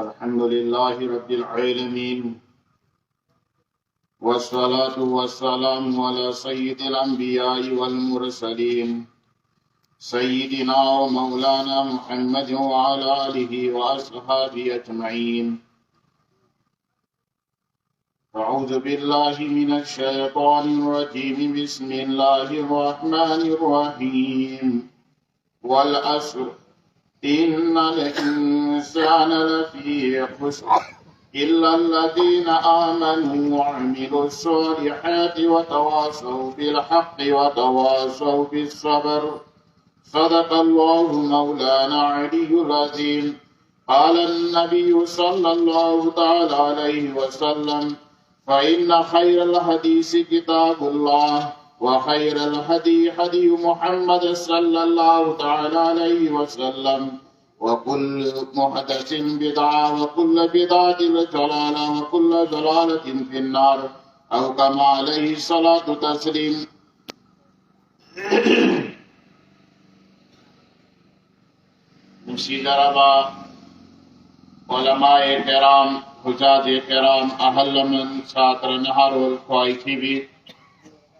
अल्हम्दुलिल्लाहि रब्बिल आलमीन वस्सलातु वस्सलामु अला सय्यिदिल अंबिया'i वल मुरसलीन सय्यिदिना व मौलाना मुहम्मद व अला आलिहि व अस्हाबिहि अजमईन। अऊज़ु बिल्लाहि मिनश शैतानिर रजीम। बिस्मिल्लाहिर रहमानिर रहीम। वल अस्र इन्नल इंसान लफी खुस्र इल्लल्लज़ीना आमनू व अमिलुस सालिहाति व तवासौ बिल हक़्क़ि व तवासौ बिस सब्र। सदक़ल्लाहु मौलाना अलियुल अज़ीम। क़ाल अन्नबिय्यु सल्लल्लाहु तआला अलैहि वसल्लम फ़इन्न खैरल हदीसि किताबुल्लाह व खैरल हदी हदी मुहम्मद सल्लल्लाहु तआला अलैहि वसल्लम व कुल्लु मुहदसिन बिदअह व कुल्लु बिदअतिन ज़लालह व कुल्लु ज़लालतिन फिन्नार औ कमा अलैहि सलातु तस्लीम। मुसीदरबा उलमाए किराम हुजाजे किराम अहलमन छात्र नहरुल ख्वाइथिबी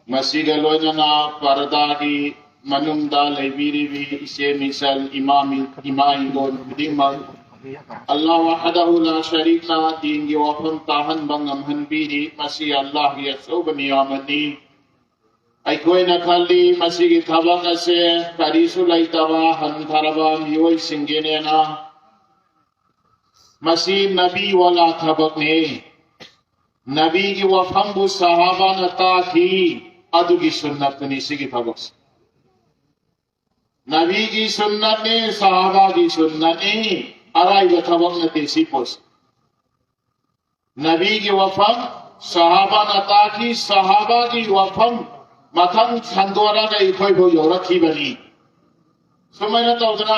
मसीद लोजना परदागी मनुमदा लेबीरीबी इसे मिसल इमाई लोन दिमल अल्लाह वहदहु ला शरीक ला दीन की वफम ताहन बंगम हनबीरी मसी अल्लाह की असोब नियामती अकोई न खाली मसी की थबक से करीसु लैतबा हनथरबा मियोई सिंगेनेना मसी नबी वाला थबक ने नबी की वफम बु सहाबा नता थी अदु की सुन्नत ने सी की थबक से नबी की सुन्नत ने सहाबा की सुन्नत ने अराई व थबक न तेसी पोस नबी की वफम सहाबा नता की सहाबा की वफम मथंग छंदोरा का इकोई भो यो रखी बनी सुमैन तो उतना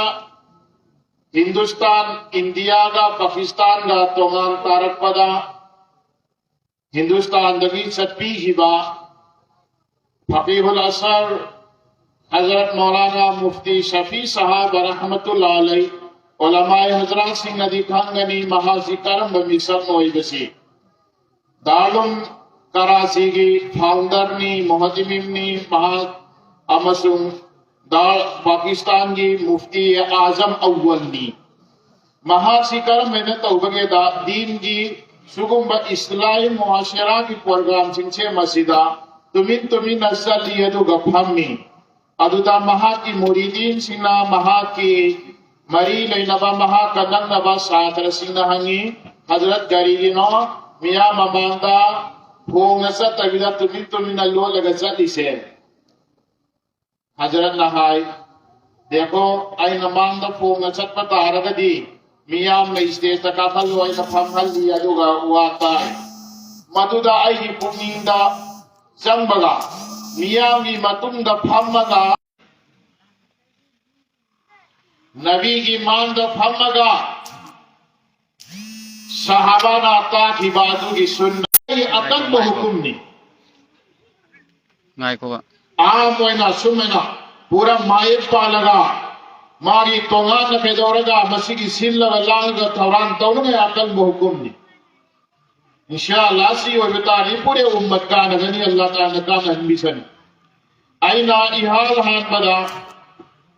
हिंदुस्तान इंडिया का पाकिस्तान का तोमान तारक पदा हिंदुस्तान दगी सत्पी हिबा फकीहुल असर हजरत मौलाना मुफ्ती शफी साहब रहमतुल्लाह अलैह उलमाए हजरत सिंह नदी खानगनी महाजिकरम बमिसर नोइबसी दारुल कराची की फाउंडर नी मुहदिमिम नी महा अमसुम दाल पाकिस्तान की मुफ्ती आजम अव्वल नी महाजिकरम मैंने तौबगे दीन की सुगुम इस्लाही मुआशरा की प्रोग्राम सिंचे मसीदा तुमिन नसल लियदु गफमी अदुदा महा की मुरीदीन सिंना महा की मरी लेनबा महा कदम नबा सात्र सिंना हंगी हजरत गरीनो मिया ममांदा फोंगसा तबिदा तुमिन लो लगसा दिसे हजरत नहाय देखो आई नमांदा फोंगसा पता रगदी मिया में स्टेज तक खल लो आई फमहल लिया दुगा वाता मदुदा आई पुनिंदा जंबगा मियामी मतुंग फमगा नबी की मान द फमगा सहाबा नाता की बातों की सुन्नत ये अकल बहुकुम नहीं आम वैना सुमेना पूरा मायर पालगा मारी तोंगा न पेदोरगा मसी की सिल लगा लांगा थौरान तौने अकल बहुकुम नहीं इंशाअल्लाह सी और बतारी पूरे उम्मत का नगनी अल्लाह का नकान मिशन आईना इहाल हान बदा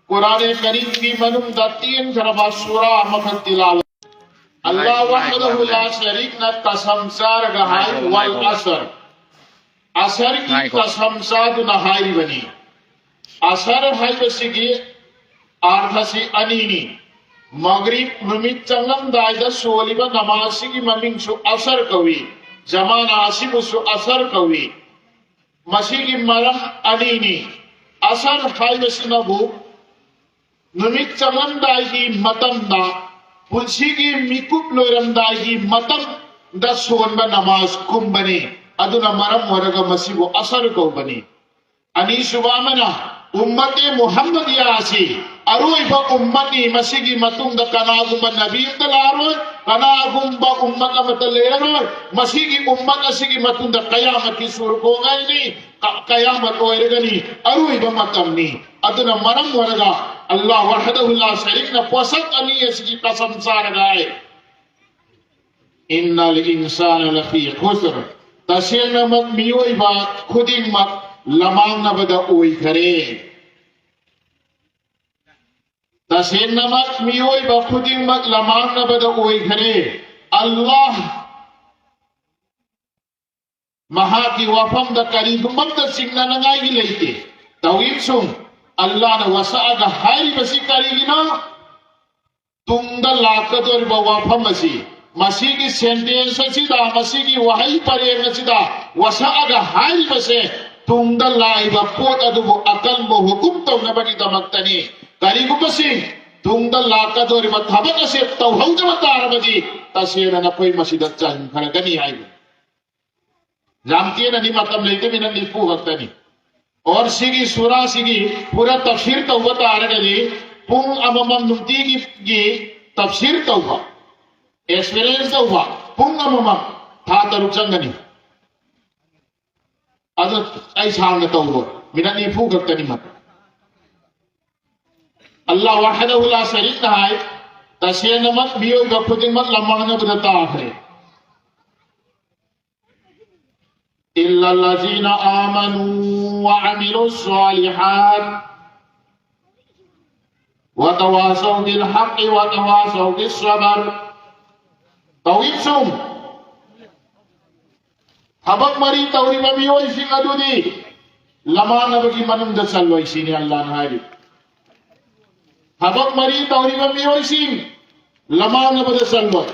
कुरान करीम की मनुम दतीन खरबा सूरा मखतिलाल अल्लाह वहदहु ला शरीक न कसम सार गहाय वल असर की कसम साद नहाई बनी असर है बसिगी आर्थसी अनीनी मगरिब नुमित चंगम दायदा सोलिबा नमासी की ममिंग सु असर कवी जमाना आसिब सु असर कवी मसी की मरम अनीनी असर हाय बसिनबु नुमित चंगम दायगी मतम दा पुलसी की मिकुप लोरम दायगी मतम दा सोनबा नमाज कुम बने अदुना मरम वरगा मसी वो असर को बने अनी सुबामना उम्मते मुहम्मदियासी अरुइबा उम्मती मसीगी मतुंग द कनागुम्बा नबी तलारो कनागुम्बा उम्मत मतलेरो मसीगी उम्मत असीगी मतुंग द कयामत की सूर को गई नहीं कयामत ओइरगनी अरुइबा मतमनी अदुना मरम वरगा अल्लाह वहदहु ला शरीक न पोसत अनी असीगी कसम सार गाए इन्नल इंसान लफी खुस्र तसेंगनमक मियोइबा खुदिंगमक लमांगनबदा ओइखरे तसेंगनमक मियोइबा खुदिंगमक लमांगनबदा ओइखरे अल्लाह महा की वफम द करीगुमक द सिंगननगाई की लेते तवीब सुन अल्लाह ने वसागा हारी बसी करीगिना तुंग द लाकदोर वफम बसी मसी की सेंटेंस सिदा मसी की वही परेग सिदा वसागा हारी बसे तुंग द लाइबा पोत अदुबो अकल मो हुकुम तो नबगी दमक्तनी करीगुमसी तुंग द लाकदोर थबक से तौहौद मतार बजी तसेर न कोई मसीद चाह खरगनी आई जानती है मतम लेते भी नहीं पूगतनी और सिगी सुरा सिगी पूरा तफसीर तो बता रहे पुंग अमम नुक्ति की तफसीर तो हुआ एक्सपीरियंस तो हुआ पुंग अमम था तरुचंगनी अद ऐसा तो हुआ मिना नहीं पूगतनी मत अल्लाह वहदहु ला शरीक है तसे नमक बियो गफुदिमत लमंगन बदता है इल्लल्लज़ीना आमनू व अमिलुस्सालिहात व तवासौ बिल हक़्क़ि व तवासौ बिस्सब्र तौहीद सुम हबक मरी तौरी बमियो इसी अदुदी लमानबगी मनुम द सल्लो इसी ने अल्लाह ने हारी हबक मरी तौरी बमियो इसी लमानब द सल्लो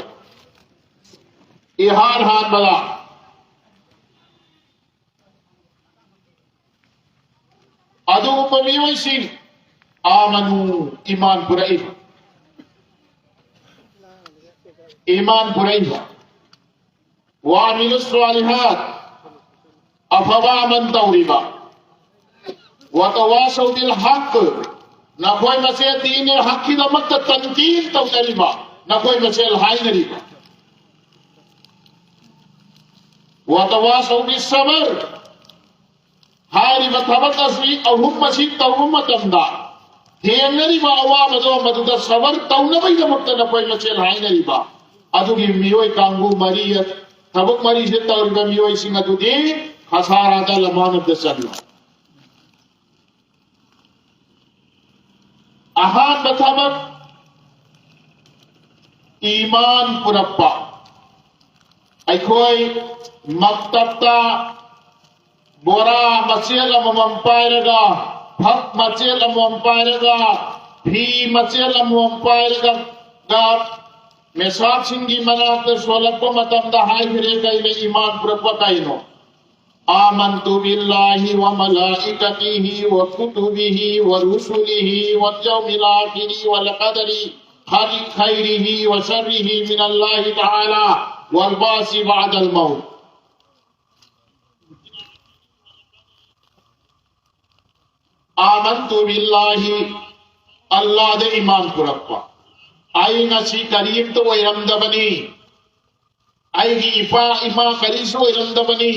इहार हार बला अदु उपमियोसी आमनु ईमान पुरैबा वामिलुस्सालिहात अफवामन तौरिबा वतवासौ बिल हक़ नखोय मसे दीन हक़ की दमक तनकीन तौरिबा नखोय मसे हाइनरिबा वतवासौ बिस्सब्र हारी बथबक असली अहुम मसी तौम मतमदा हेंगरिबा अवाबदो मदुद सबर तौनबई दमक नखोय मसे हाइनरिबा अदुगी मियोय कांगू मरियत थबक मरी से तौरिबा मियोय सिंह अदुदी खसारा दा लमानत सल्ला अहान बथबक ईमान पुरप्पा अखोय मक्तबता बोरा मचेल अमम पायरगा फक मचेल अमम पायरगा भी मचेल अमम पायरगा गा मेसाब सिंगी मनात सोलक मतमदा हाय फिरे कइले ईमान पुरप्पा काइनो आमन्तु बिल्लाहि व मलाइकतिहि व कुतुबिहि व रुसुलिहि व यौमिल आखिरि व क़दरि खैरिहि व शर्रिहि मिनल्लाहि तआला वल बासी बअदल मौत आमन्तु बिल्लाहि अल्लाह दे ईमान पुरप्पा आई नसी करीम तो वैरमदबनी आई इपा इमा करीसो वैरमदबनी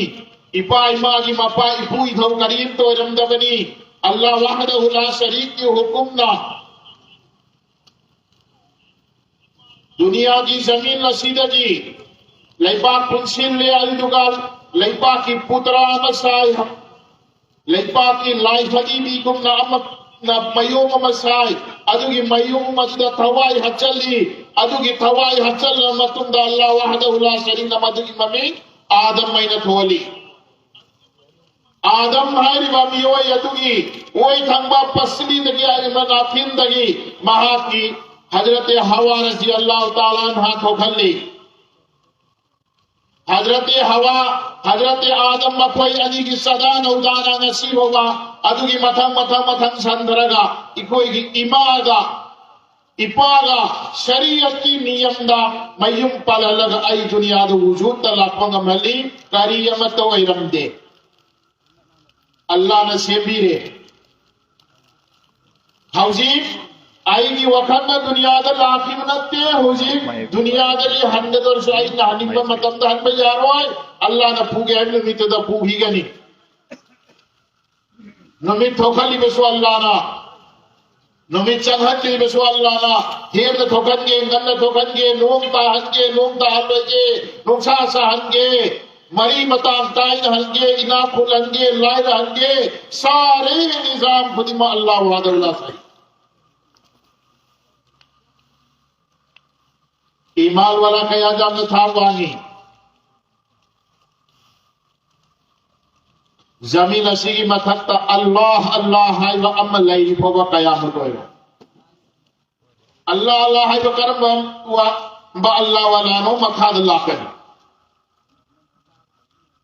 इपा इमा की मपा इपू इधो करीम तो वैरमदबनी अल्लाह वहदहु ला शरीक की हुकुमना दुनिया की जमीन नसीदगी लैपा पुंसिन ले आई दुगाल लैपा की पुत्रा मसाई लैपा की लाइफगी भी गुम ना मयूम मसाई अदुगी मयूम मदद थवाई हचली अदुगी थवाई हचल मतुंदा अल्लाह वहदहु ला शरीक मदुगी ममी आदम मैन थोली आदम हारी बामी ओय अदुगी ओय थंबा पसली दगी आई मनाफिन दगी महा की हजरत हवा रजी अल्लाह ताला अन्हा थोखली हजरत हवा हजरत आदम मकोई अली की सदा नौदाना नसीब होगा अदुगी मथंग संदरगा इकोई की इमागा इपागा शरीयत की नियमदा मयुम पललग आई दुनिया दो वजूद तलाक़ंग मली करियमत वैरम दे अल्लाह ने सेबीरे हौजी आईगी वखत दुनिया द लाफी मनते होजी दुनिया द ये हंदे दर साई नानी ब मतम द हन यारोय अल्लाह न फूगे हन मित द फूही गनी नमित थोखली बेसो अल्लाह ना नुमित चंगहनलीबसु अल्लाहना हेमना थोकनगे ngana थोकनगे नोंग ताहनगे नोंग ताहनगे नुंसा साहनगे मरी मतांग ताइन हनगे इना खुलनगे लाइ हनगे सारे निजाम खुदिमा अल्लाह वादल्लाह सही ईमान वाला कया जाम था वानी जमीन असी मथक अल्लाह अल्लाह है व अमल लई फोवा कयामत होयो अल्लाह अल्लाह है व करम व अल्लाह वाला नो मखाद अल्लाह कर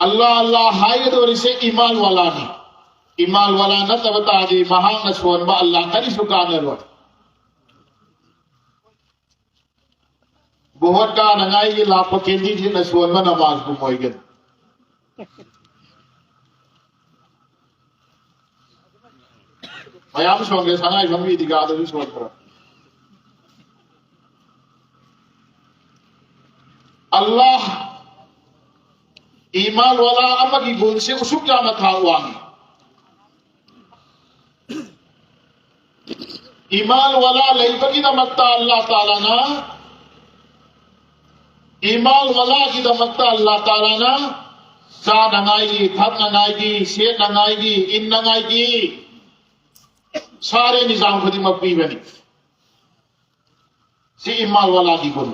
अल्लाह अल्लाह है तो इसे ईमान वाला नहीं ईमान वाला न तबता दे महान नसवन व अल्लाह करी सुकान रो बहुत का नंगाई की लाप केंदी थी नसवन व नमाज को मोइगन मयाम सोंगे संगाई भंगी दिगा दो सोच पर अल्लाह ईमान वाला अम्मा की गुण से उसुक जाना था वांग ईमान वाला लईबकी दमकता अल्लाह ताला ना ईमान वाला की दमकता अल्लाह ताला ना सा नंगाएगी थक नंगाएगी से नंगाएगी इन नंगाएगी सारे निजाम खुदी मकबी बनी सी ईमान वाला की गुण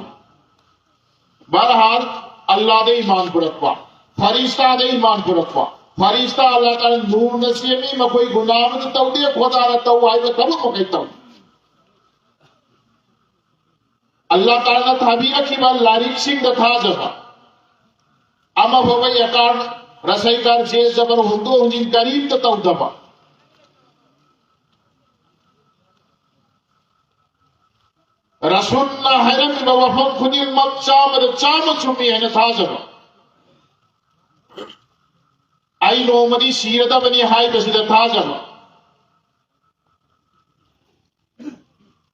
बहरहाल अल्लाह दे ईमान को रखवा फरिश्ता दे ईमान को रखवा फरिश्ता अल्लाह ताला नूर नसीमी में कोई गुनाह में तो दे खुदा रा तो आई में तब कहता हूं अल्लाह ताला थाबीरा की बात लारिक सिंह था जब अमा भवई अकार रसईकार जे जबर हुंदो हुजिन करीम तो तब दबा रसूलना हरम में वफम खुदी मत चाम चुमी है न था जब आई नोमदी सीरदा बनी हाई बसीदा था जब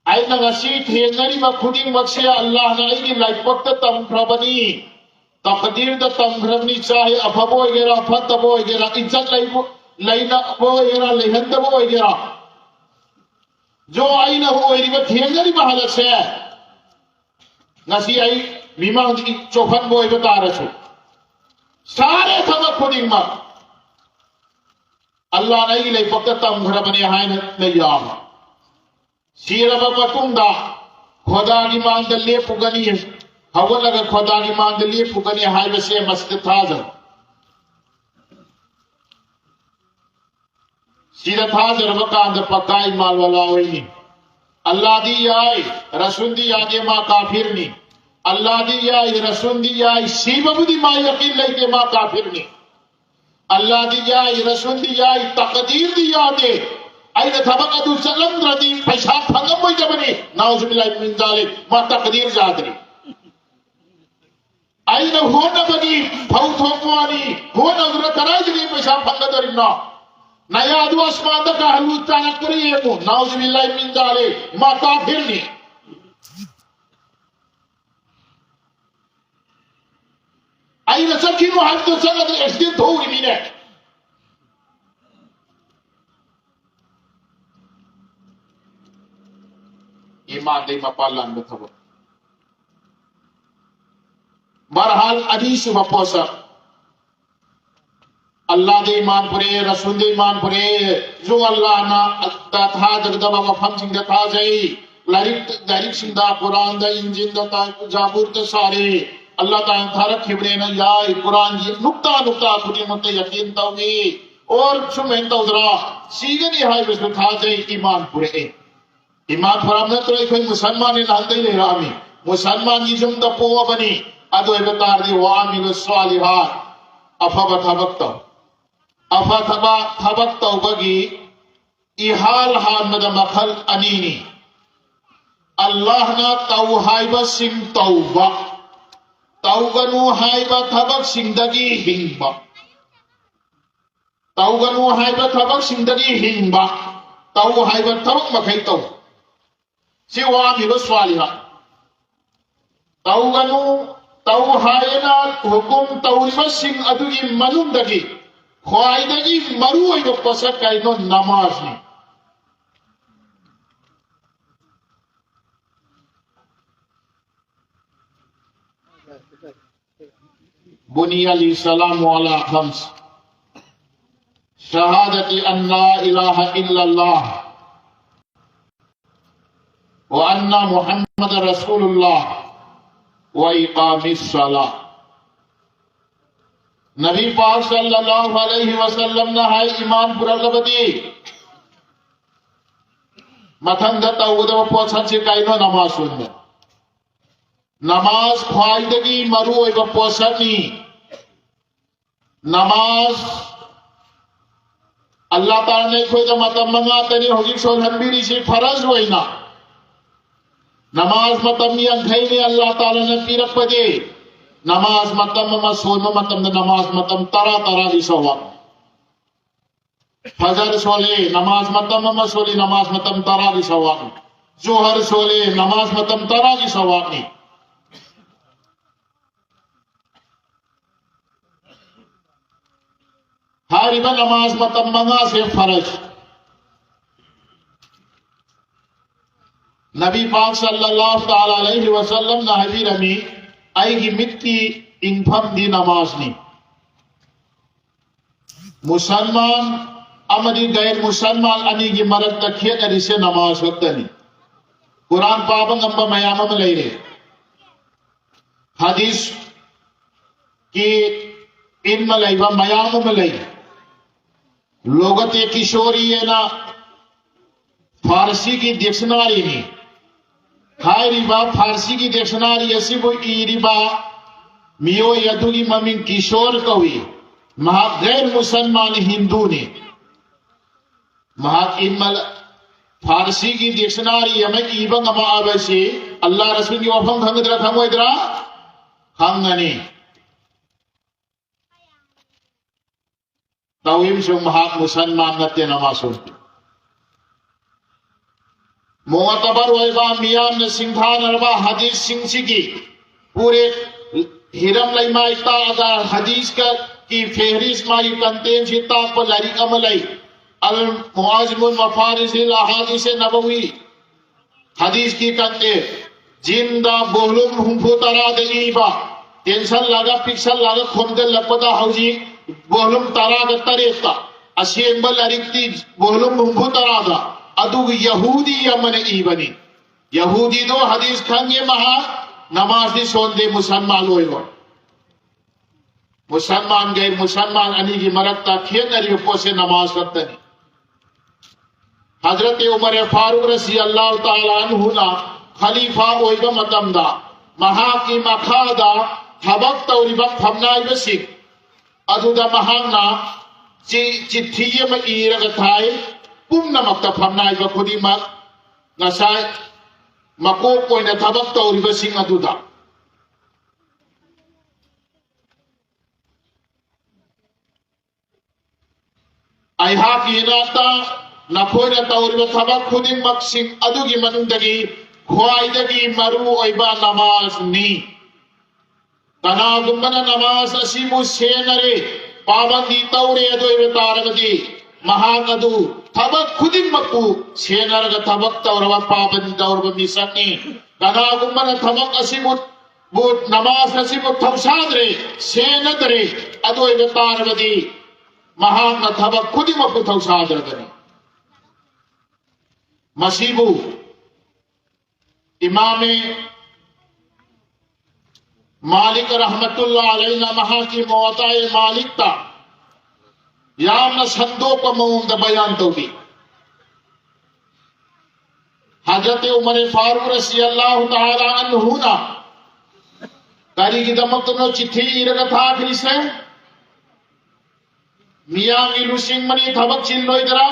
आई नगसी थेंगरी में खुदी मक्से अल्लाह ने आई की लाइफ वक्त तमख्रबनी तकदीर द तमख्रबनी चाहे अफबो वगैरह फतबो वगैरह इज्जत लाइना वो वगैरह लेहंद वो वगैरह जो आई ना हो वही में थेंगरी में हालत से नसी आई मीमा की चौफन वो बता रहे सारे थमक खुदी मत अल्लाह नहीं ले पक्का तमख्रबनी हाय नहीं आम सीरब मतुंगा खुदा की मान दल्ले पुगनी है हवन अगर खुदा की मान दल्ले पुगनी हाय वैसे मस्जिद था जब सीधा था जब का अंदर पक्का ईमान वाला हुई नहीं अल्लाह दी आए रसूल दी आगे माँ काफिर नहीं अल्लाह दी आए रसूल दी आए सीबब दी माँ यकीन लेके माँ काफिर नहीं अल्लाह दी आए रसूल दी आए तकदीर दी आगे आई न थबक अदु सलम रदी पैसा फंगम वही जबनी नाउजुबिल्लाहि मिन जालिक मा तकदीर जादरी आई न हो न बनी फौ थोकवानी हो न उधर कराई जगी पैसा फंगदरी ना नया अदु आसमान दा कहलू ताना करी है को नाउजुबिल्लाहि मिन जालिक मा काफिर नहीं आई न सकी मुहम्मद सल्लल्लाहु अलैहि वसल्लम थोड़ी मीने ईमान दे मपालन में थबो बहरहाल अदीस मपोसा अल्लाह दे ईमान पुरे रसूल दे ईमान पुरे जो अल्लाह ना था जगदबा वफम सिंह था जई लारिक सिंह दा कुरान दा इंजिन दा जाबूर ते सारे अल्लाह ताला था रखे बरे ना या कुरान जी नुक्ता नुक्ता खुदी मत यकीन तौगी और सुमेन तौदरा सीगनी हाय बस था जई ईमान पुरे ईमान फरामत तो कोई मुसलमान ने नाल दे रामी मुसलमान की जुम द पोवा बनी अदो इबतार दी वामिल सालिहात अफब थबक्त बगी इहाल हाल मद मखल अनीनी अल्लाह ना तौहाइबा सिंह तौबा तौगनु हाइबा थबक सिंदगी हिंबा तौगनु हाइबा थबक सिंदगी हिंबा तौ हाइबा थबक मखै तौ सिवामिल सालिहात तौगनु तौ हायना हुकुम तौरिबा सिंह अदुगी मनुंदगी ख्वाइदगी मरु होइबा पसक काइनो नमाज ने बुनियल इस्लाम अला खम्स शहादती अन्ना इलाहा इल्लल्लाह व अन्ना मुहम्मद रसूलुल्लाह व इकामिस सलाह। नबी पाक सल्लल्लाहु अलैहि वसल्लम ने है ईमान पुरलबदी मथंग तौगदब पोसनसे काइनो नमाज सुन नमाज ख्वाइदगी मरुओइब पोसनी नमाज अल्लाह ताला ने खोज मतम मंगा तनी होगी सोलहनबीरी से फरज होइना नमाज मतम यंखै ने अल्लाह ताला ने पीरक पदे नमाज मतम मसोन मतम नमाज मतम तरा तरा दी सवाब फजर सोले नमाज मतम मसोली नमाज मतम तरा दी सवाब जोहर सोले नमाज मतम तरा दी सवाब नहीं हारिबा नमाज मतम मंगा से फरज नबी पाक सल्लल्लाहु ताला अलैहि वसल्लम ना हबीर अमी आएगी मिट्टी इंफम दी नमाज नी मुसलमान अमरी गैर मुसलमान अनी की मरद तकिए नरी से नमाज होता नहीं कुरान पाबंग अंबा मयाम में ले रहे हदीस की इन मलैवा मयाम में ले लोगत एक किशोरी है ना फारसी की डिक्शनरी नहीं हाय रिबा फारसी की डिक्शनरी ऐसी वो ई रिबा मियो यदु की ममिन किशोर कवि महा गैर मुसलमान हिंदू ने महा इनमल फारसी की डिक्शनरी हमें ईबंग अमा आवेशी अल्लाह रसूल की वफम खंगदरा खंगो इधरा खंगनी तवीम से महा मुसलमान नत्य नमाज़ मोतबर वैबा मियाम ने सिंघान अरबा हदीस सिंसी की पूरे हिरम लईमा इता अगर हदीस का की फेहरिस माई कंटेन जिता को लरी कमलई अल मुआजिमुल मफारिसिल अहादीस नबवी हदीस की कंटे जिंदा बोलुम हुंफो तरा देईबा टेंशन लगा पिक्सल लगा खोमदल लपदा हौजी बोलुम तरा गतरेता असेंबल अरिक्ति बोलुम हुंफो तरा दा अदु यहूदी यमन ईबनी यहूदी दो हदीस खंगे महा नमाज दी सोंदे मुसलमान होइगो मुसलमान गैर मुसलमान अनी की मरकता खेन नरी पोसे नमाज करते हैं हजरत उमर फारूक रजी अल्लाह ताला अन्हु ना खलीफा ओइबा मतमदा महा की मखादा हबक तौरिबा फमनाई बसिक अदुदा महाना चिट्ठिये में ईरग थाई पुमना मक्ता फमनाई बखुदी मक नसाय मको कोई न थबक तौरिबा सिंह अदुदा आइहा की नाता नखोय न तौरिबा थबक खुदी मक सिंह अदुगी मनुदगी ख्वाइदगी मरु ओइबा नमाज नी कनागुम्बना नमाज असीमु सेनरे पाबंदी तौरे अदोइबा तारगदी महानदु थबक खुदी मक्कु सेनरग थबक तौरवा पाबंदी तौरवा मिसनी कनागुम्बना थबक असीमु बुत नमाज असीमु थबसादरे सेनदरे अदोइबा तारगदी महान थबक खुदी मक्कु थबसादरे मसीबु इमामे मालिक रहमतुल्लाह अलैहि महा की मौताए मालिकता याम संदो को मऊंद बयान तो भी हजरत उमर फारूक रज़ी अल्लाह ताला अन्हु ना करी की दमक तो चिट्ठी इरग था से मियां की लुसिंग मनी थबक चिल्लो इधरा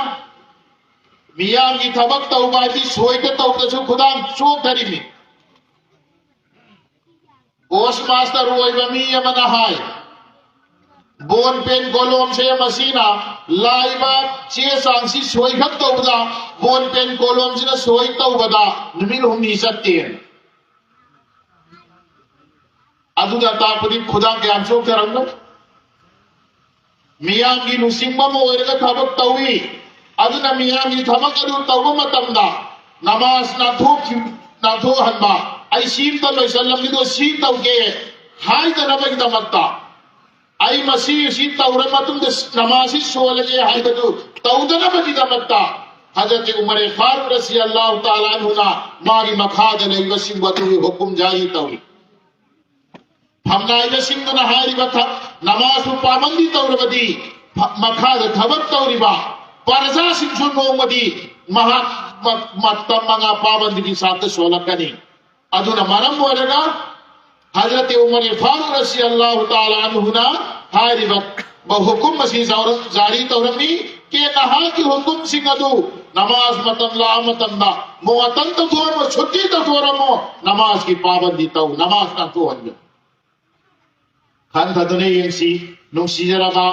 मियां की थबक तौबाती सोईते तौबते खुदा चोक धरी में ओस मास्टर ओइबमी यमन हाय बोन पेन कोलोम से मसीना लाइबा चे सांसी सोईखत तौबदा बोन पेन कोलोम से सोई तौबदा नमिल हुमी सत्य अदुदा तापदी खुदा के आंसू करंग मियां की नुसिंबा में ओइरगा थबक तौवी अदुना मियां की थबक अदु तौबा मतमदा नमाज ना थो हनबा आई सीम तो सल्लम की दो सीम तो के हाइदनबगिदमक्ता आई मसी तौर नमाजी सोलगे हाइबदु तौदनबगिदमक्ता हजरत उमर फारूक रजी अल्लाह ताला अन्हुना मागी मखाद लेबसिंग बदुगी हुकुम जारी तौरी फमनाइबसिंगना हारिबथा नमाज पाबंदी तौरबदी मखाद थबक तौरिबा परजा सिंसु नोमदी महा मतम मंगा पाबंदी की साथ सोलकनी अदुना मरम ओरगा हजरत उमर फारूक रजी अल्लाह ताला अन्हुना हारिबत बहुकुम मसी जारी तौरमी के नहा की हुकुम सिंगदु नमाज मतम ला मतम ना मुअतन तो थोर छुट्टी तो थोरमो नमाज की पाबंदी तौ नमाज ना तो हन्य खान थदुने यंसी नुंसी जराबा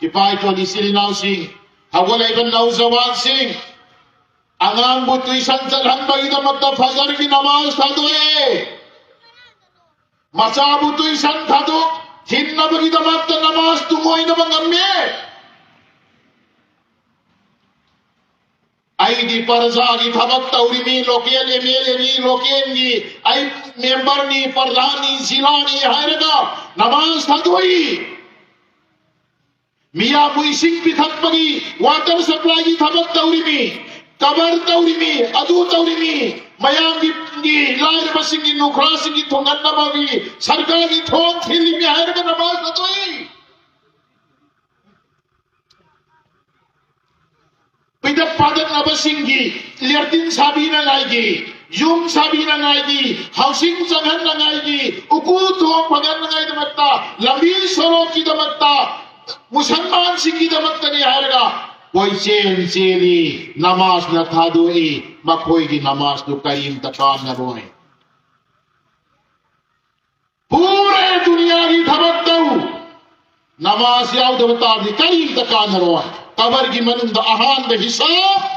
किपाई तो दिसिलिनाउ सिंह हगोले इबन नौजवान सिंह अंगांग बुतुई संचल हंबगी दमत फजर की नमाज थदुए मचा बुतुई सन थदु हिन्नबगी दमत नमाज तुमोई नमंगम्मे आई दी परजागी थबक तौरिमी लोकेल एमएलए लोकेंगी आई मेंबर नी प्रधानी जिलानी हायरगा नमाज थदुई मिया बुई सिंह पिथकपगी वाटर सप्लाई की थबक तौरिमी कबर तौरिमी अदु तौरिमी मयाम की लायर बसिंग की नुखरासी की थोंगन नबागी सरकार की थोंग थीली में हायरगा नमाज थदुई पिदप पादक नबसिंगी लियरतिन साबी नगाएगी यूम साबी नगाएगी हाउसिंग संघन नगाएगी उकू थोंग भगन नगाई दमकता लंबी सरों की दमकता मुसलमान सिंह की दमकता नहीं आएगा कोई चेन चेली नमाज न था दोई मकोई की नमाज तो करीम तकान न रोए पूरे दुनिया की धमकता नमाज याव दमता दी करीम तकान न रोए कबर की मनुंद अहान द हिसाब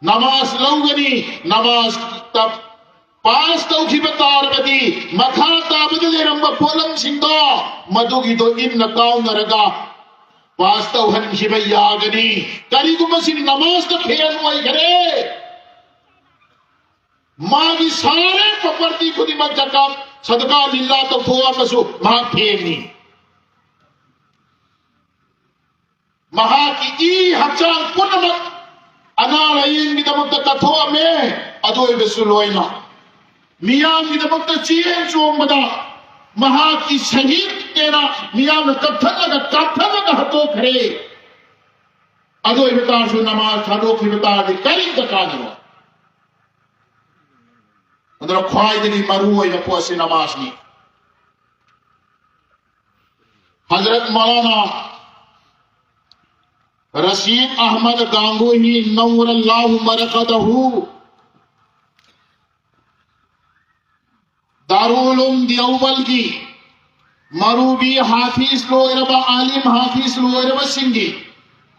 नमाज लौगनी नमाज तब पास तौखी बतार बदी मखा ताबदले रंब पोलम सिंदा मधुगी तो इन नकाउ नरगा पास तो हन शिवयागनी करी गुमसिन नमाज तो खेल हुई घरे माँ की सारे प्रपर्ति खुदी मत जकात सदका लिल्ला तो थोआ मसु माँ फेरनी महा की ई हचाल पुनमत अनालयन की दमक तथोआ में अदोय बेसुलोइना मियाम की दमक चीन चोमदा महा की शहीद तेरा मियाम कथन लगा हतो खरे अदोय बेता सु नमाज थादो की बेता दे करी तकानो अंदर ख्वाई दिनी मरुओय न पोसे नमाज नी हजरत मौलाना रशीद अहमद गांगोही नव्वरल्लाहु मरकदहू दारुल उलूम देवबंद की मरूबी हाफिज लोयरबा आलिम हाफिज लोयरबा सिंगी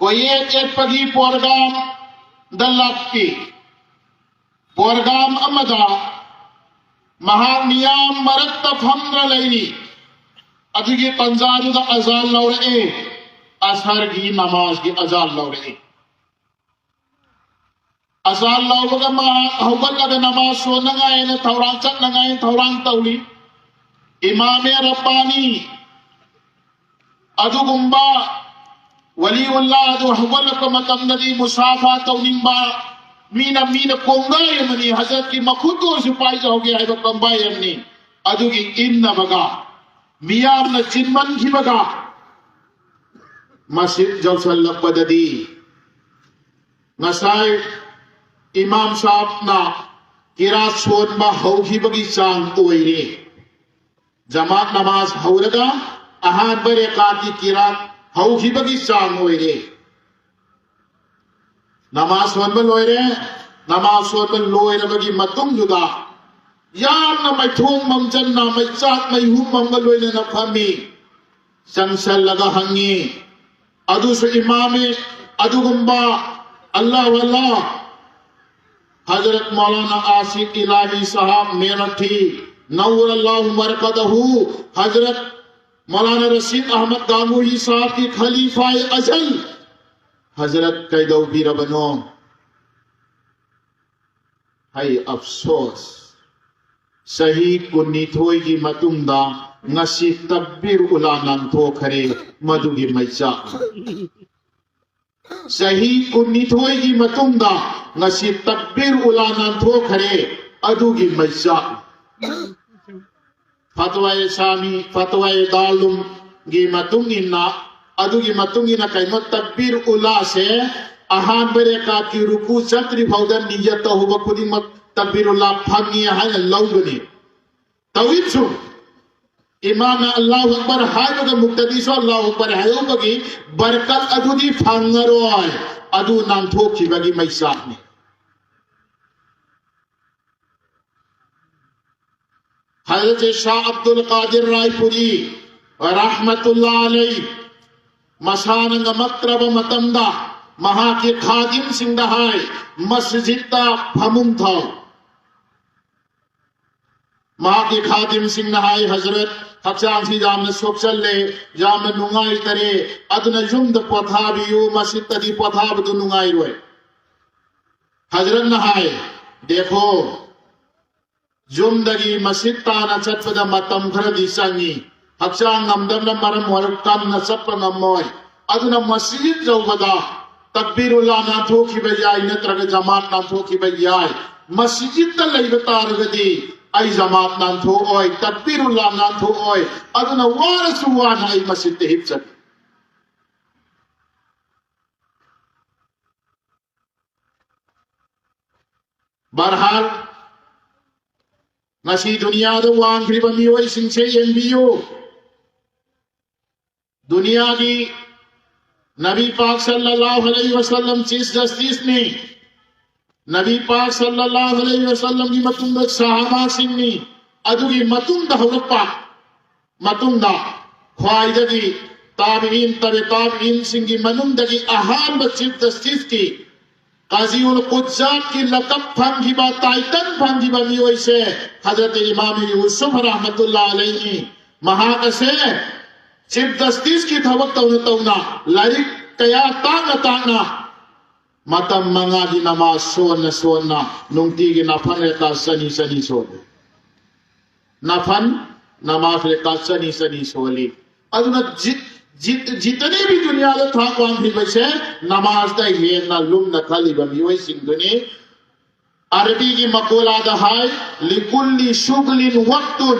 को एक पगी पोरगाम दल्लक की पोरगाम अमदा महानियाम मरत तफम्र लैनी अदुगी पंजाब दा अजान लौरे असर की नमाज की अजान लौरे अजान लौगा मा हवल लगे नमाज सो नगाए ने थौरान चन नगाए थौरान तौली इमाम रब्बानी अदु गुम्बा वलीउल्लाह अदु हवल को मतम नदी मुसाफा तौनिंबा मीना कोंगा यमनी हजरत की मखुदो सिपाही हो गया है तो कंबा यमनी अदु की इन न बगा मियाम न चिन्मन की बगा मस्जिद जौसल पददी नसाय इमाम साहब ना किरात सोन बा हौही बगी चांग ओइरे जमात नमाज हौरगा अहान बरे काती किरात हौही बगी चांग ओइरे नमाज सोन बल ओइरे नमाज सोन बल लोइरे बगी मतुम जुदा याम न मैथुम ममजन ना मैचात मैहू मंगल ओइरे न फमी संसल लगा हंगी अदु से इमामे अदु गुम्बा अल्लाह वल्लाह हजरत मौलाना आसिफ इलाही साहब मेरठी नव्वरल्लाहु मरकदहू हजरत मौलाना रशीद अहमद गांगोही साहब की खलीफा अजल हजरत कैदौ बीर बनो है अफसोस सही कुन्नीथोई की मतुंदा ngasi takbir ula nanto khare madugi maicha sahi kunnithoi gi matungda ngasi takbir ula nanto khare adugi maicha fatwai sami fatwai dalum gi matungina adugi matungina kaino takbir ula se ahan bere ka ki ruku chatri phaudan niyat hoba khudimak takbir ula phangi haina lawgani tawitsu imam Allahu Akbar hayo muqtadi so Allahu Akbar hayo bagi barkat adudi phangaroi adu nan thoki bagi maisa ni Hazrat Shah Abdul Qadir Raipuri rahmatullah alayhi masanang makrab matamda maha ke khadim singh hai masjid ta phamung thau maha ke khadim singh hai hazrat hakchang si jamna sokchalle jamna nungai tare aduna yumda pothabiyu masjid tadi pothabdu nungai roi hazrat na hai dekho yumdagi masjid ta na chatpada matam khara disangi hakchang ngamdamna maram warkam na chappa ngamoy aduna masjid jawbada takbirullah na thoki bayai natraga jamaat na thoki bayai masjid ta leiba taragadi ai jamaat nan tho oi takbirullah nan tho oi aduna warasu wan ai masjid te hipsat barhal ngasi dunia do wang kriba mi oi sing se yen biyo dunia ki नबी पाक सल्लल्लाहु अलैहि वसल्लम chief justice ने नबी पाक सल्लल्लाहु अलैहि वसल्लम की मतुंग सहाबा सिंह ने अदुगी मतुंग हवरप्पा मतुंग ख्वाइदगी ताबीन तबे ताबीन सिंह की मनुंदगी अहान चीफ जस्टिस की काजीउल कुज्जात की लकब फंगिबा टाइटन फंगिबा मियोई से हजरत इमाम यूसुफ रहमतुल्लाह अलैहि महाकसे चीफ जस्टिस की थबक तौना लारिक कया तांगा matam mga di namas sona nungti gi nafan reka sani soli nafan namas reka sani soli aduna jitani bhi dunia lo tha kwang bhi baise namaz da he na lum na khali ba mi oi sing duni arabi gi makola da hai likulli shughlin waqtun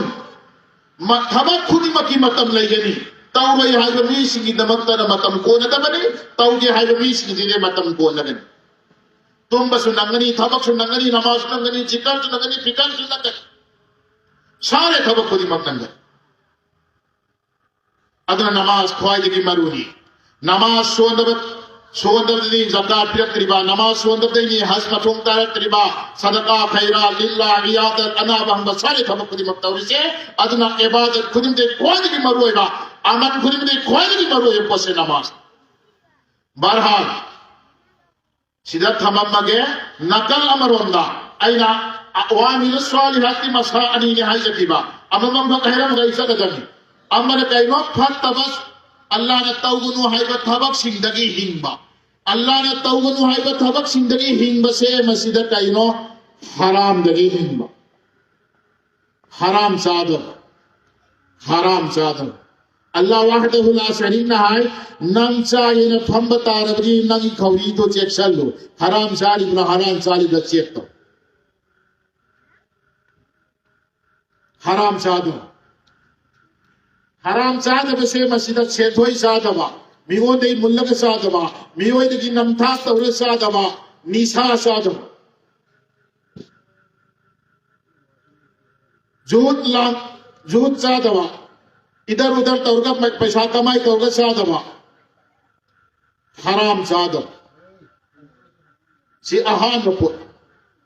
mathabat khudi maki matam laigani tawai hai ba mi sing da makta matam ko na da bani tawge hai ba mi sing di matam ko na gani तुम बस नंगनी थबक नंगनी नमाज नंगनी जिकर नंगनी फिकर नंगनी सारे थबक खुदी मत नंगन अदना नमाज ख्वाइद की मरूनी नमाज सोंदब दी ज़कात फिर करीबा नमाज सोंदब दी हज मथुम तार करीबा सदका खैरा लिल्लाह इयादत अना वहम सारे थबक खुदी मत तौरी से अदना इबादत खुदी दे ख्वाइद की मरूएगा अमन खुदी दे ख्वाइद की मरूए पसे नमाज बहरहाल सिदा थमम्मगे नकल अमरोंदा आइना अवामिल स्वालिहाति मसा अनि ने हाय जतिबा अममम भकहरम गैसा गदनी अमर कैनो फत तबस अल्लाह ने तौगुनु हायब थबक सिंदगी हिंबा अल्लाह ने तौगुनु हायब थबक सिंदगी हिंबा से मस्जिद कैनो हराम दगी हिंबा हराम सादर Allah wahdahu la sharika hai nang cha ina phamba tarabri nang khawri to check sallo haram sari bla haram sari da check to haram sadu bese masjid che thoi sadaba miho dei mullak sadaba miho dei namtha tawre sadaba nisa sadaba jut sadaba इधर उधर तौरगा पैसा कमाई तौरगा सादवा हराम सादव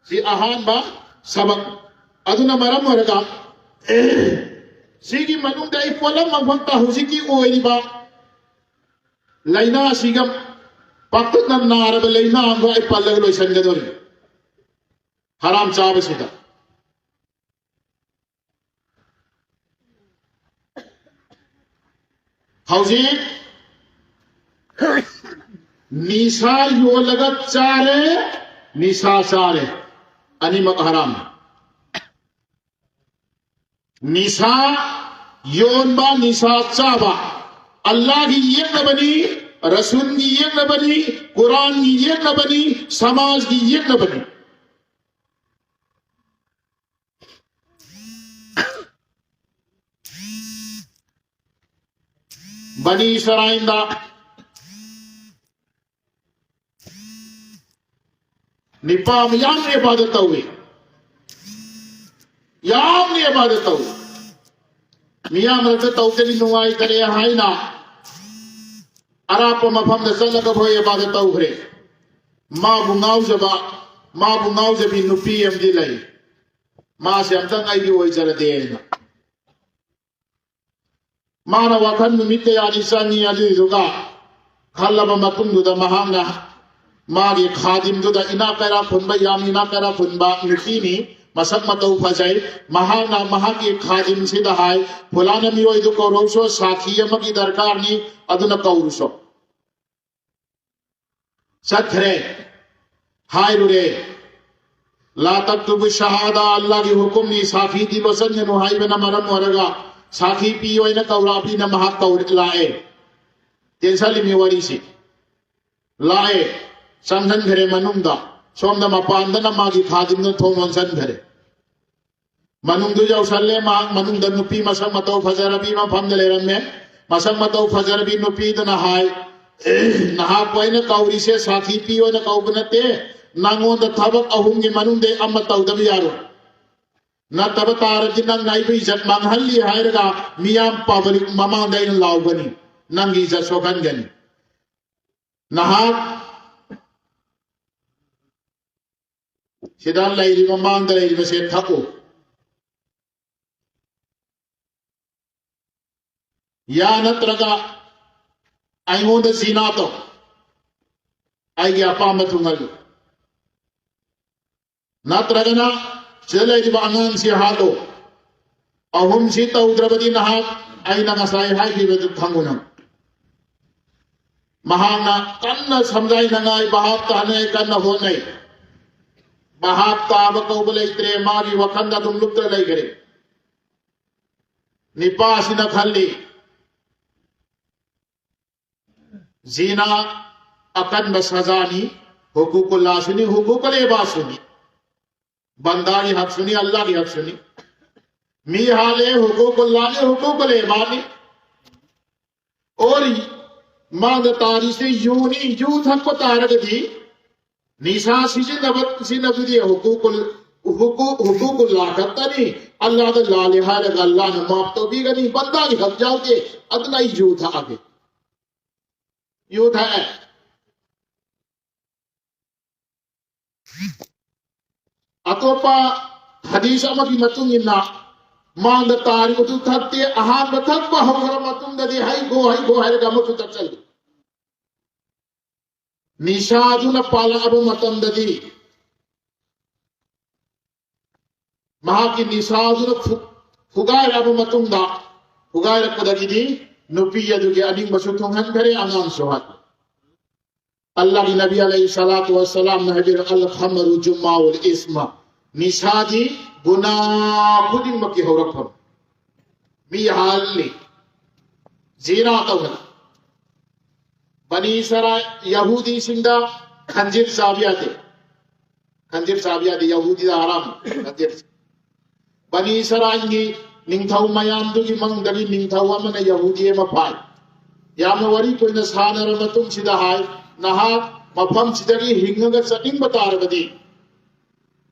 si ahan ba sabak aduna maram warga sigi manung dai polam mangta huziki oiri ba laina sigam pakut nan narab laina anga ai pallag lo sangador haram saab sida हौजी निशा यो लगत चारे निशा चारे अनिमक हराम निशा योनबा निशा चाबा अल्लाह की ये न बनी, रसूल की ये न बनी, कुरान की ये न बनी, समाज की ये न बनी। बनी इसराइल निपाम यामने इबादत हुई, यामने इबादत हुई। मियाँ मरते तौतेली नुआई करे हाई ना अराप मफम ने चल लगा भोय इबादत उभरे माँ बुंगाव जबी नुपी एमदी लाई माँ से अमतंग आई की वही चल दे ना माँ ना वखन मित्ते यानी संगी यानी जुगा खाला मतुम दुदा महांगा माँ के खादिम दुदा इना पैरा फुनबा याम इना पैरा फुनबा नुपी नी मसक मतौ फजाई महाना महा की खादिम से दहाय फुलाना मिरोई दु कौरसो साथी अमगी दरकार नी अदुन कौरसो सत्रे हाय रुरे ला तक्तुब शहादा अल्लाह की हुकुम नी साथी दिवसन ने नुहाई बना मरम वरगा साथी पियो इन कौरापी न महा कौर लाए तेंसली मिवरी से लाए संधन घरे मनुंदा सोमदा मपानदा मागी खादिम न थोम वंसन घरे मनुंदु जाऊ सल्ले मनुंदा नुपी मसक मतौ फजरबी मा फम लेरमे मसक मतौ फजरबी नुपी द नहाय नहा कोइन कौरी से साथी पियो न कौबनते नांगो द थबक अहुम के मनुंदे अम तौदब यारो न तब तार दिन नाई भी इज्जत मांगहली हायरगा मियाम पब्लिक ममा दैन लाउबनी नंगी इज्जत सोगन गनी नहा सिदान लाइरी ममांग दलाइरी में से थको या नत्रगा आइमों द सीना तो आइगे अपा मतुंगल नत्रगना चलाइरी बांगन सी हालो अहुम सी तौद्रबदी नहाक आइना नसाई हाई की वजह थंगुना महाना कन्न समझाई नंगाई बहाप ताने कन्न हो नहीं महाप ताब कौबले इतरे मागी वखंदा तुम लुप्त लई करे निपासी न खल्ली जीना अकन बसजानी हुकूकुल्लाह सुनी हुकूकुल इबाद सुनी बंदा की हक सुनी अल्लाह की हक सुनी मी हाले हुकूकुल्लाह ने हुकूकुल इबाद और मांग तारी से यूनी यूथ हक को तारक दी निशा सिनबदी हुकूकुल्लाह करतनी अल्लाह द लालिहा अल्लाह ने माफ तो भी गनी बंदा की हक जाओ के अदना ही यूथ आगे यूथ है अतोपा हदीस अमकी मतुंग इन्ना मांग तारी उतु थकते अहान बथक पा हवरा मतुंग दे हाई गो हाई गा मतु तक चल निशादुन पाला अब मतम ददी महा की निशादुन फुगाय अब मतुंगा फुगाय रखदगी नुपी यदु के अनिंग बसुथों हन करे अनाम सोहात अल्लाह की नबी अलैहि सलातु वस्सलाम नहबिर अल खमरु जुमाउल इस्मा निशादी गुनाह खुदिन मकी हो रखम मी हालली जीना तौना बनी इसराइल यहूदी सिंदा खंजीर साबिया दे यहूदी दा हराम खंजीर बनी इसराइल की निंथौ मयाम दुगी मंग दगी निंथौ अमन यहूदी एम फाय याम वरी कोई न सानर मतुम सिदा हाय नहा मफम सिदगी हिंगग चटिंग बतारगदी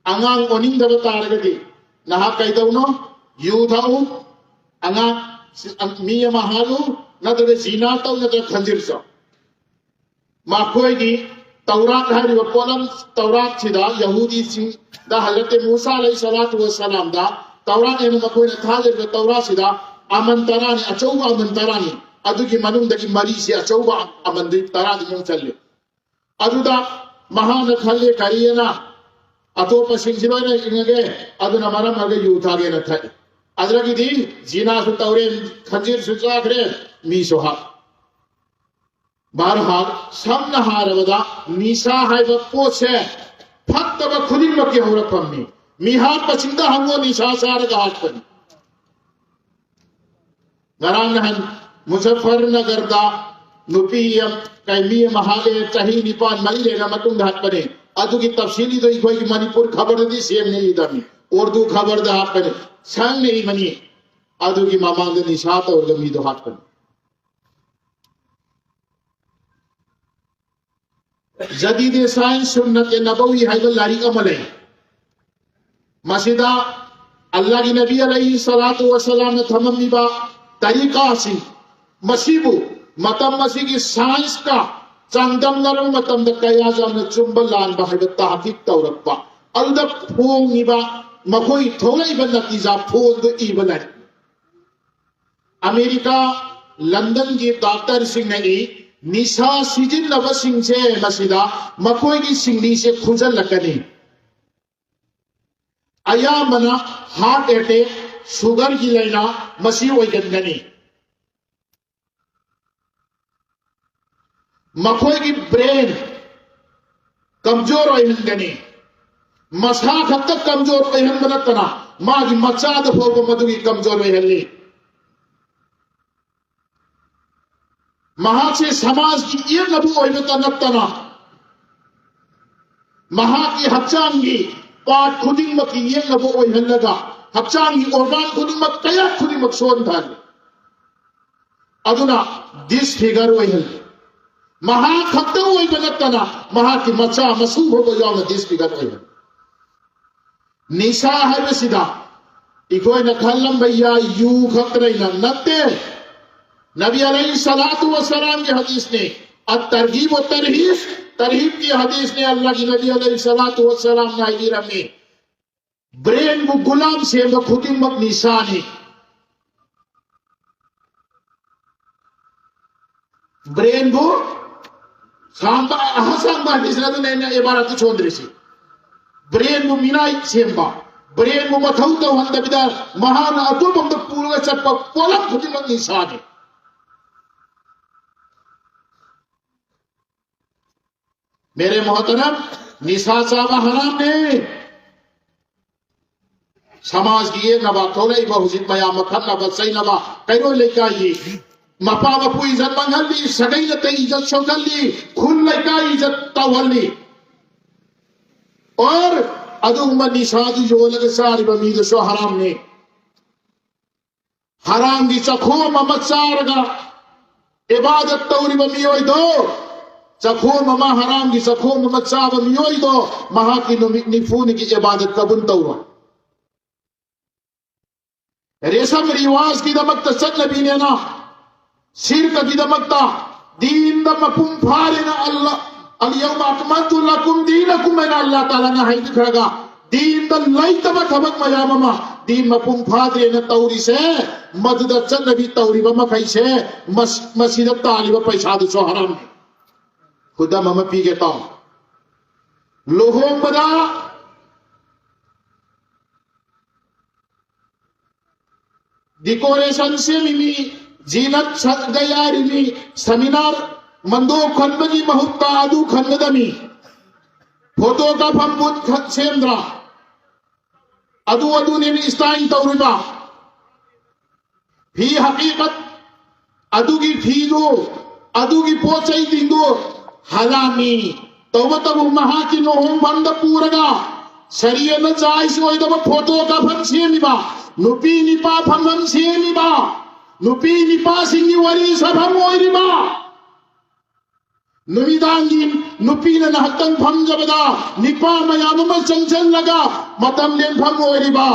अंगांग ओनिंग दब तारगदी नहा कैदौनो यूथौ अंगा मिय महालु नदर जीना तौ नदर खंजीर सा माखोई तौरात है पोलम तौरात सिदा यहूदी सिंह दा हजरत मूसा अलैहिस्सलातु वस्सलाम दा तौरात एन मखोई न थाले तौरात सिदा अमंतरानी अचौबा अमंतरानी अदुगी मनुंदगी मरी से अचौबा अमंदी तराद नु चले अदुदा महान खल्ले करियना अतोप सिंह ने इंगे अदुना मरम अगे यूथागे न थे अदरगी दी जीना सु तौरे खंजीर सुचाखरे मी सोहा बहरहाल समनहारवदा निशा है पोसे फत्तब खुदिन मकी हवरफमनी मिहार पचिंदा हंगो निशा सार घाट पनी ngarang nahan Muzaffarnagar da nupi yang kaimi mahale chahi nipan mari le na matung dhat pane adu ki tafsili do ikoi ki Manipur khabar di sem nei dami urdu khabar da hat pane sang nei mani adu ki mamang de nisat aur gami do hat pane जदीद science सुन्नत नबवी है लारिक अमल है मसीदा अल्लाह की नबी अलैहि सलातु वसलाम ने थममीबा तरीका सी मसीबु मतम मसी की साइंस का चांदम नरम मतम द कया जाम ने चुंबल लान बा है तहकीक तौरक्बा अलद फोंगिबा मखोई थोलै बन नतीजा फोल दो इबलाई अमेरिका लंदन की डॉक्टर सिंह ने निशा सिजिन्नबा सिंहसे मसीदा मकोई की सिंगली से खुजल लकनी अयामना हार्ट अटैक शुगर की लाइना मसी ओइगनगनी मकोई की ब्रेन कमजोर ओइगनगनी मसा खत कमजोर ओइगन बनतना मागी मचाद फोगो मदुगी कमजोर ओइहल्ली महा से समाज की ये नबू नत्तना महा की हच्चांगी पाठ खुदिंग की ये नबू लगा हच्चांगी ऑर्गान खुदिंग कया खुदिंग सोन था अदुना दिस फिगर महा खत्त नत्तना महा की मचा मसू हो दिस फिगर निशा है सिदा इकोई न खल्लम भैया यू खतरे नत्ते नबी अलैहिस्सलातु वस्सलाम की हदीस ने तरगीब और तरहीब की हदीस ने अल्लाह की नबी अलैहिस्सलातु वस्सलाम ने गिरा में ब्रेन वो गुलाम से खुदी मत निशानी ब्रेन वो सांबा हसंबा हदीस ने इबारत छोड़ सी ब्रेन वो मिनाई सेंबा ब्रेन वो मथौ तो हंद बिदा महान अतो बंद पूरा चप्प पोलम खुदी मत निशानी मेरे मोहतरम निशा साहब हराम ने समाज की ये नबा थोड़े बहुजित मया मखन नबा सही नबा कैरो लेका ये मपा मपू इज्जत मंगली सगई लते इज्जत शोगली खून लेका इज्जत तवली और अदुम निशादी जो लग सारी बमीद सो हराम ने हराम दी चखो ममत सारगा इबादत तौरी बमी दो चखो ममा हराम की चखो ममत साहब मियोई दो महा की निफून की इबादत कबुल तौरा रेशम रिवाज की दमकता सच नबी ने ना शिरक की दमकता दीन दम पुम फारे ना अल्लाह अल-यौम अकमलतु लकुम दीनकुम मैंने अल्लाह ताला ने हाई दिखागा दीन द लाई तब थबक मया ममा दीन मपुम फादरे न तौरी से मदद चन नबी तौरी बम कैसे मस्जिद तालिब पैसा दो सो हराम खुदा मम पी के ताऊ लोहों बदा डिकोरेशन से मिमी जीनत गयारिमी सेमिनार मंदो खंबनी महुत्ता आदू खंदमी फोटो का फंबुत सेंद्रा अदू अदू ने इस्ताइन तौरिबा फी हकीकत अदू की फी दो अदू की पोचई दिंदो हलामी तब महा की नोहम बंद पूरगा शरीय न चाइस ओइदब फोटो का फन सेमिबा नुपी निपा फंगम सेमिबा नुपी निपा सिंगी वरी सभम ओइरिबा नुमिदांगी नुपी न नहतन फम जबदा निपा मयाम चंचल लगा मतम लेन फम ओइरिबा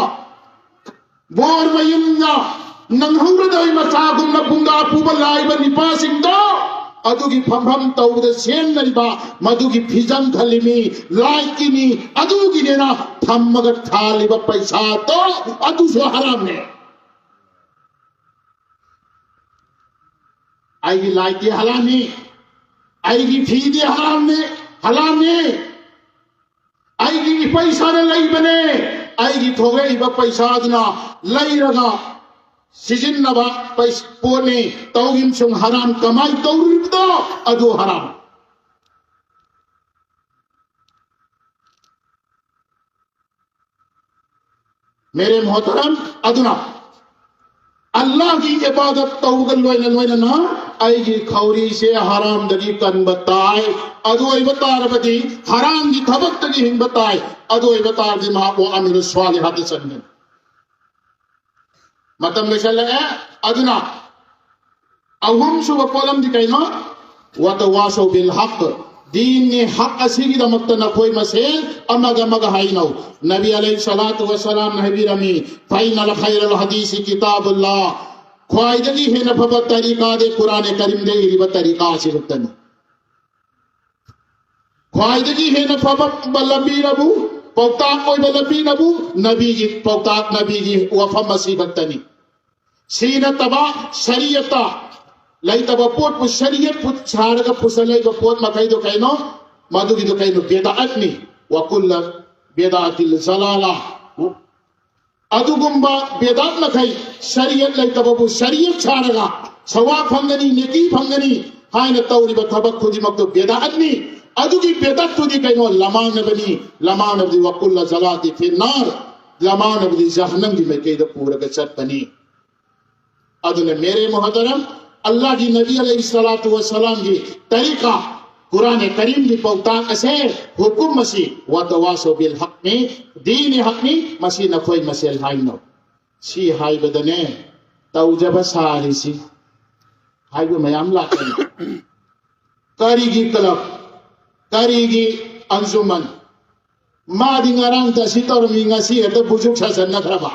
बोर मयुमना नंहुरदय मचागुम न पुंगा पुबलाइब निपा सिंगो अदुगी फंफम तौद सेन नरिबा मदुगी फिजन थलिमी लाइकिनी अदुगी नेना थम्मग थालिब पैसा तो अदु सो हराम ने आईगी लाइकी हलामी आईगी फीदी हराम ने आईगी पैसा ने लई बने आईगी थोगे इब पैसा अदना लई रगा सिजिन्नबा पैस पोने तौगिम सुंग हराम कमाई तौरिबदो अदो हराम मेरे मोहतरम अदना अल्लाह की इबादत तौगल लोइना आईगी खौरी से हराम दगी कन बताए अदोई बतारबदी हराम की थबक तगी हिंग बताए अदोई बतार दी मा को अमीर स्वालिहात सन्ने मतम बेशल अदना अहुम सुब कोलम दी कहना वतवासो बिल हक दीन ने हक असीगी दमक्त न कोई मसे अमग अमग हाइनो नबी अलैहि सलातु व सलाम नबी रमी फाइनल खैरल हदीस किताबुल्लाह ख्वाइदगी है नफब तरीका दे कुरान करीम दे रिब तरीका सिरतन ख्वाइदगी है नफब बलबी रबू पौता कोई बलबी रबू नबी जी पौता नबी जी वफम मसीबतनी सीन तबा शरीयता लाई तब पोट शरीयत पुत छाड़गा पुसले को पोट मकई दो कहनो मधु की दो कहनो बेदाअतनी वकुल बेदाअतिल जलाला अदुगुम्बा बेदात मकई शरीयत लाई तब पु शरीयत छाड़गा सवा फंगनी नेकी फंगनी हाय न तौरी बथबक खुदी मक्तो बेदाअतनी अदुगी बेदात खुदी कहनो लमान बनी लमान बदी वकुल जलाती फिन्नार लमान बदी जहन्नम की मकई दो पूरा के चट बनी अदुने मेरे मोहतरम अल्लाह की नबी अलैहिस्सलातु वस्सलाम की तरीका कुरान करीम की पौताक से हुकुम मसी व तवासो बिल हक में दीन हक में मसी न कोई मसल हाई नो सी हाई बदने तौजब सारी सी हाई वो मयाम लाते करीगी क्लब करीगी अंजुमन मादी ngarang ta si tormi ngasi ado bujuk sasan na kraba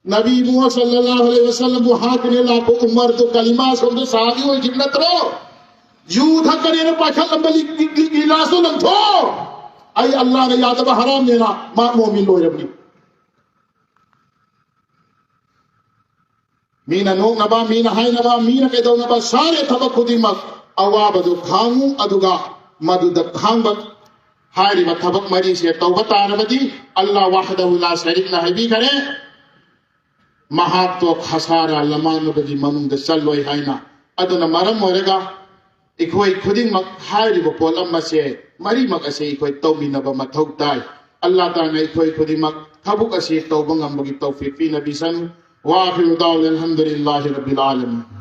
नबी मुहम्मद सल्लल्लाहु अलैहि वसल्लम वो हाथ ने लापो उमर तो कलिमा सोंदो सादी हो जिन्नत रो यूथ करे ने पाछा लंबली गिलासो लंथो आई अल्लाह ने याद बा हराम देना मा मोमिन लो रबनी मीना नो नबा मीना हाय नबा मीना के दो नबा सारे थबक खुदी मक अवाब दो खांगू अदुगा मदु द खांगबक हारी व थबक मरी से तौबत आरबदी अल्लाह वहदहु ला शरीक न हबी करे महात्व खसारा लमान बदी मनुंग द चलोय हाइना अदुना मरम मोरेगा इखोई खुदिंग मक हारी व पोलम मसे मरी मक असे इखोई तौमिनब मथौ ताई अल्लाह ताला इखोई खुदिंग मक थबुक असे तौबंगम बगी तौफीक पी नबी सन वा आखिरु दावल अल्हम्दुलिल्लाहि रब्बिल आलमीन।